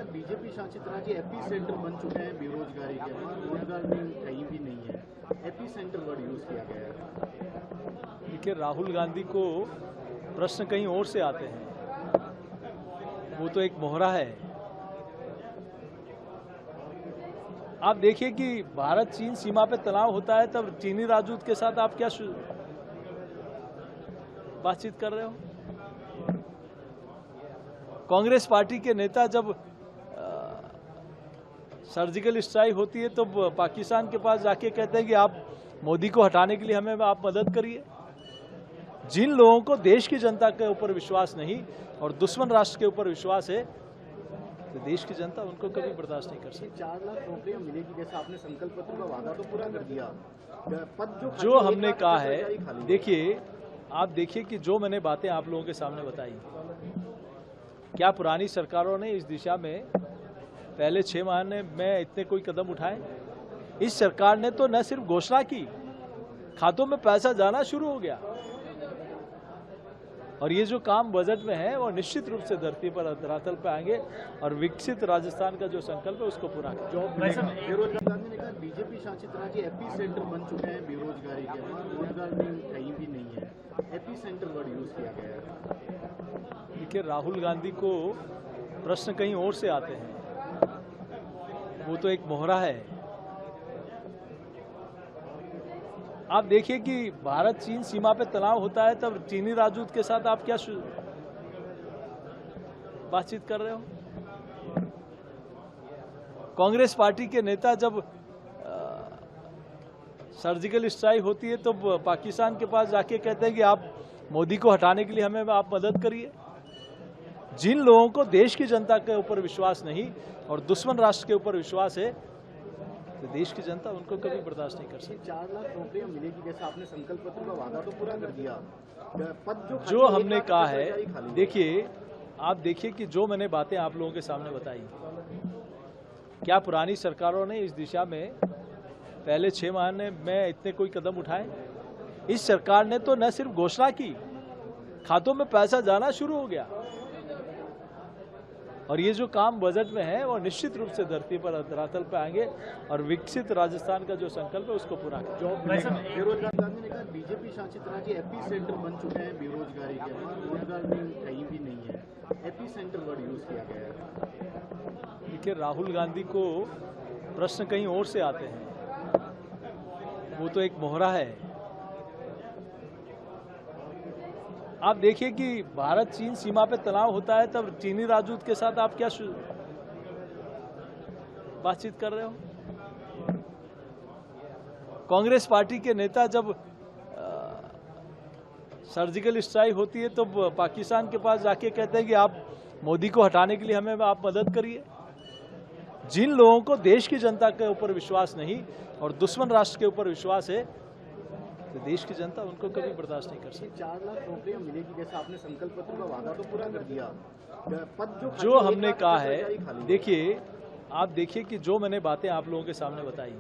कहा बीजेपी शासित राज्य एपी सेंटर बन चुके हैं बेरोजगारी के, वहाँ रोजगार भी कहीं भी नहीं है। एपी सेंटर वर्ड यूज किया गया है। देखिए, राहुल गांधी को प्रश्न कहीं और से आते हैं, वो तो एक मोहरा है। आप देखिए कि भारत चीन सीमा पे तनाव होता है, तब चीनी राजदूत के साथ आप क्या बातचीत कर रहे हो? कांग्रेस पार्टी के नेता जब सर्जिकल स्ट्राइक होती है तो पाकिस्तान के पास जाके कहते हैं कि आप मोदी को हटाने के लिए हमें आप मदद करिए। जिन लोगों को देश की जनता के ऊपर विश्वास नहीं और दुश्मन राष्ट्र के ऊपर विश्वास है, तो देश की जनता उनको कभी बर्दाश्त नहीं कर सकती। 4 लाख नौकरियां मिलेगी, जैसा आपने संकल्प पत्र का वादा तो पूरा कर दिया। पद जो हमने कहा है, देखिए आप देखिए कि जो मैंने बातें आप लोगों के सामने बताई, क्या पुरानी सरकारों ने इस दिशा में पहले 6 माह में इतने कोई कदम उठाए? इस सरकार ने तो न सिर्फ घोषणा की, खातों में पैसा जाना शुरू हो गया। और ये जो काम बजट में है वो निश्चित रूप से धरती पर धरातल पे आएंगे और विकसित राजस्थान का जो संकल्प है उसको पूरा करेंगे। बेरोजगार ने कहा बीजेपी शासित राज्य एपी सेंटर बन चुके हैं बेरोजगारी के, वहाँ रोजगार भी कहीं भी नहीं है। एपी सेंटर वर्ड यूज किया गया है। देखिए, राहुल गांधी को प्रश्न कहीं और से आते हैं, वो तो एक मोहरा है। आप देखिए कि भारत चीन सीमा पे तनाव होता है, तब चीनी राजदूत के साथ आप क्या बातचीत कर रहे हो? कांग्रेस पार्टी के नेता जब सर्जिकल स्ट्राइक होती है तो पाकिस्तान के पास जाके कहते हैं कि आप मोदी को हटाने के लिए हमें आप मदद करिए। जिन लोगों को देश की जनता के ऊपर विश्वास नहीं और दुश्मन राष्ट्र के ऊपर विश्वास है, तो देश की जनता उनको कभी बर्दाश्त नहीं कर सकती। 4 लाख नौकरियां मिलेगी, जैसा आपने संकल्प पत्र का वादा तो पूरा कर दिया। पद जो हमने कहा है, देखिए आप देखिए कि जो मैंने बातें आप लोगों के सामने बताई, क्या पुरानी सरकारों ने इस दिशा में पहले 6 माह में इतने कोई कदम उठाए? इस सरकार ने तो न सिर्फ घोषणा की, खातों में पैसा जाना शुरू हो गया। और ये जो काम बजट में है वो निश्चित रूप से धरती पर धरातल पे आएंगे और विकसित राजस्थान का जो संकल्प है उसको पूरा करेंगे। बेरोजगार ने कहा बीजेपी शासित राज्य एपी सेंटर बन चुके हैं बेरोजगारी के, वहाँ रोजगार भी कहीं भी नहीं है। एपी सेंटर वर्ड यूज किया गया है। देखिए, राहुल गांधी को प्रश्न कहीं और से आते हैं, वो तो एक मोहरा है। आप देखिए कि भारत चीन सीमा पे तनाव होता है, तब चीनी राजदूत के साथ आप क्या बातचीत कर रहे हो? कांग्रेस पार्टी के नेता जब सर्जिकल स्ट्राइक होती है तो पाकिस्तान के पास जाके कहते हैं कि आप मोदी को हटाने के लिए हमें आप मदद करिए। जिन लोगों को देश की जनता के ऊपर विश्वास नहीं और दुश्मन राष्ट्र के ऊपर विश्वास है, तो देश की जनता उनको कभी बर्दाश्त नहीं कर सकती। 4 लाख नौकरियां मिलेगी, जैसा आपने संकल्प पत्र का वादा तो पूरा कर दिया। पद जो हमने कहा है, देखिए आप देखिए कि जो मैंने बातें आप लोगों के सामने बताई,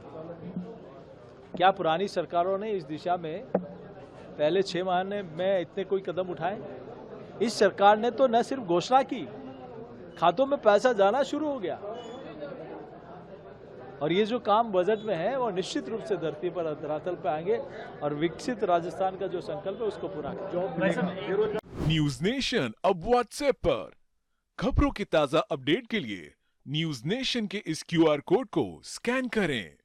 क्या पुरानी सरकारों ने इस दिशा में पहले 6 माह में इतने कोई कदम उठाए? इस सरकार ने तो न सिर्फ घोषणा की, खातों में पैसा जाना शुरू हो गया। और ये जो काम बजट में है वो निश्चित रूप से धरती पर धरातल पे आएंगे और विकसित राजस्थान का जो संकल्प है उसको पूरा करेंगे। न्यूज नेशन अब व्हाट्सएप पर खबरों की ताजा अपडेट के लिए न्यूज नेशन के इस QR कोड को स्कैन करें।